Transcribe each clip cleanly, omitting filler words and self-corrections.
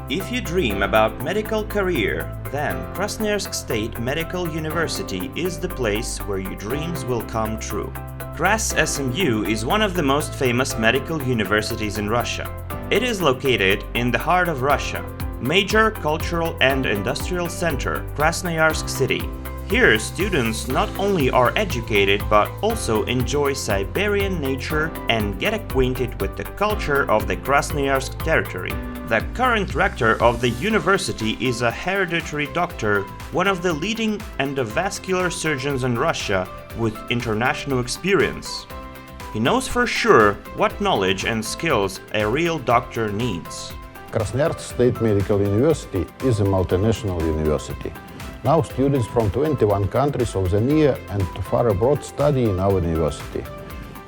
If you dream about medical career, then Krasnoyarsk State Medical University is the place where your dreams will come true. KSMU is one of the most famous medical universities in Russia. It is located in the heart of Russia, major cultural and industrial center, Krasnoyarsk city. Here, students not only are educated but also enjoy Siberian nature and get acquainted with the culture of the Krasnoyarsk territory. The current rector of the university is a hereditary doctor, one of the leading endovascular surgeons in Russia with international experience. He knows for sure what knowledge and skills a real doctor needs. Krasnoyarsk State Medical University is a multinational university. Now students from 21 countries of the near and far abroad study in our university.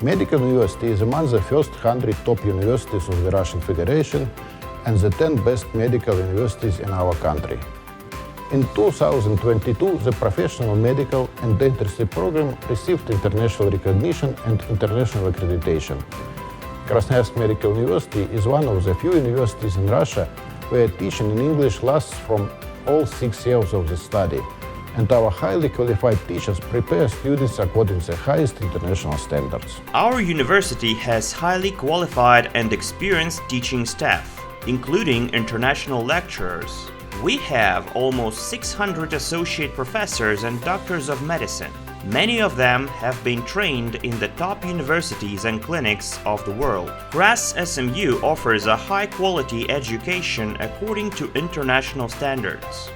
Medical University is among the first 100 top universities of the Russian Federation and the 10 best medical universities in our country. In 2022, the professional medical and dentistry program received international recognition and international accreditation. Krasnoyarsk Medical University is one of the few universities in Russia where teaching in English lasts from all 6 years of the study, and our highly qualified teachers prepare students according to the highest international standards. Our university has highly qualified and experienced teaching staff, including international lecturers. We have almost 600 associate professors and doctors of medicine. Many of them have been trained in the top universities and clinics of the world. KSMU offers a high-quality education according to international standards.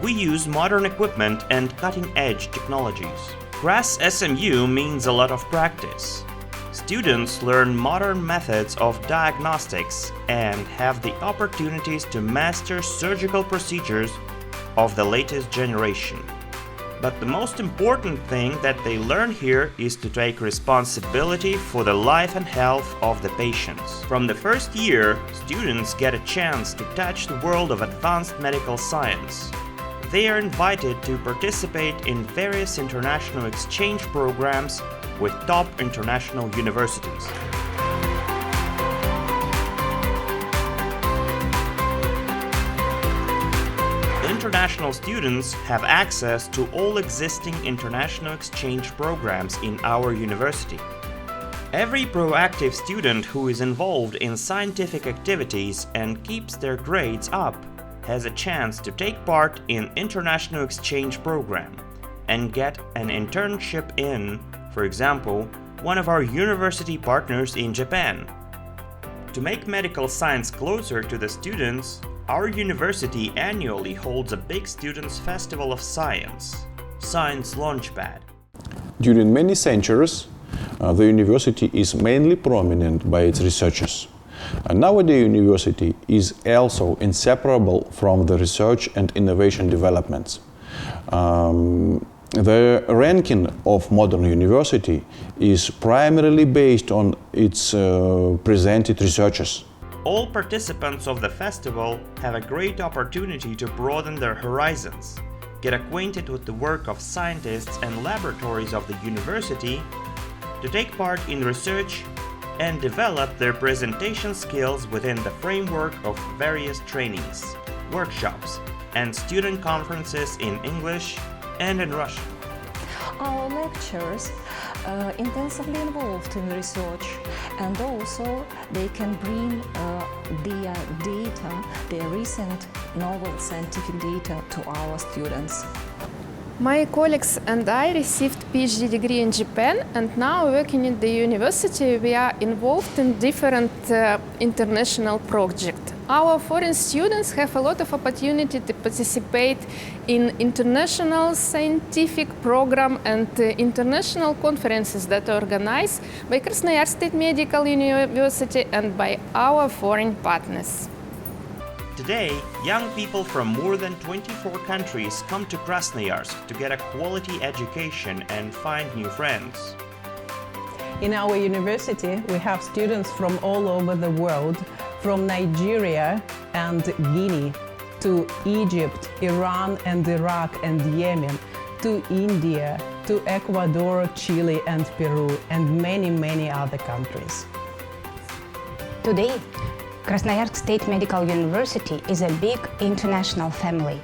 We use modern equipment and cutting-edge technologies. KSMU means a lot of practice. Students learn modern methods of diagnostics and have the opportunities to master surgical procedures of the latest generation. But the most important thing that they learn here is to take responsibility for the life and health of the patients. From the first year, students get a chance to touch the world of advanced medical science. They are invited to participate in various international exchange programs with top international universities. International students have access to all existing international exchange programs in our university. Every proactive student who is involved in scientific activities and keeps their grades up has a chance to take part in international exchange program and get an internship in, for example, one of our university partners in Japan. To make medical science closer to the students, our university annually holds a big students' festival of science, Science Launchpad. During many centuries, the university is mainly prominent by its researchers. Nowadays, university is also inseparable from the research and innovation developments. The ranking of modern university is primarily based on its presented researchers. All participants of the festival have a great opportunity to broaden their horizons, get acquainted with the work of scientists and laboratories of the university, to take part in research, and develop their presentation skills within the framework of various trainings, workshops, and student conferences in English and in Russian. Our lecturers are intensively involved in research, and also they can bring their data, their recent novel scientific data to our students. My colleagues and I received PhD degree in Japan, and now working in the university we are involved in different international projects. Our foreign students have a lot of opportunity to participate in international scientific program and international conferences that are organized by Krasnoyarsk State Medical University and by our foreign partners. Today, young people from more than 24 countries come to Krasnoyarsk to get a quality education and find new friends. In our university, we have students from all over the world, from Nigeria and Guinea to Egypt, Iran and Iraq and Yemen, to India, to Ecuador, Chile and Peru, and many, many other countries. Today, Krasnoyarsk State Medical University is a big international family.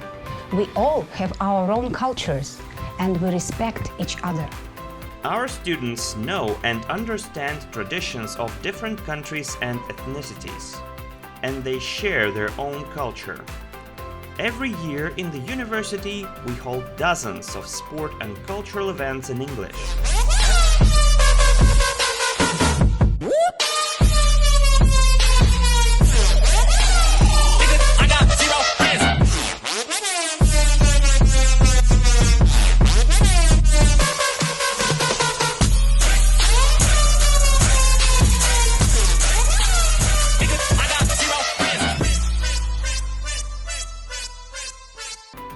We all have our own cultures and we respect each other. Our students know and understand traditions of different countries and ethnicities, and they share their own culture. Every year in the university, we hold dozens of sport and cultural events in English.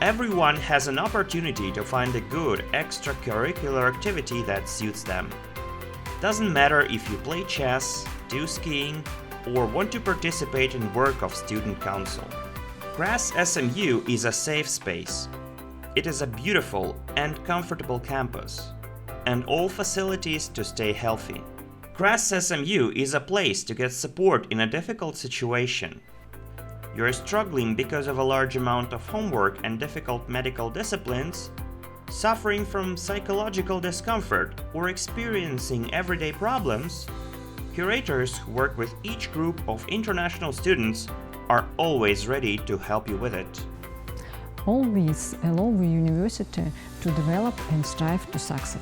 Everyone has an opportunity to find a good extracurricular activity that suits them. Doesn't matter if you play chess, do skiing, or want to participate in work of student council. KSMU is a safe space. It is a beautiful and comfortable campus, and all facilities to stay healthy. KSMU is a place to get support in a difficult situation. You're struggling because of a large amount of homework and difficult medical disciplines, suffering from psychological discomfort, or experiencing everyday problems, curators who work with each group of international students are always ready to help you with it. All these allow the university to develop and strive to succeed.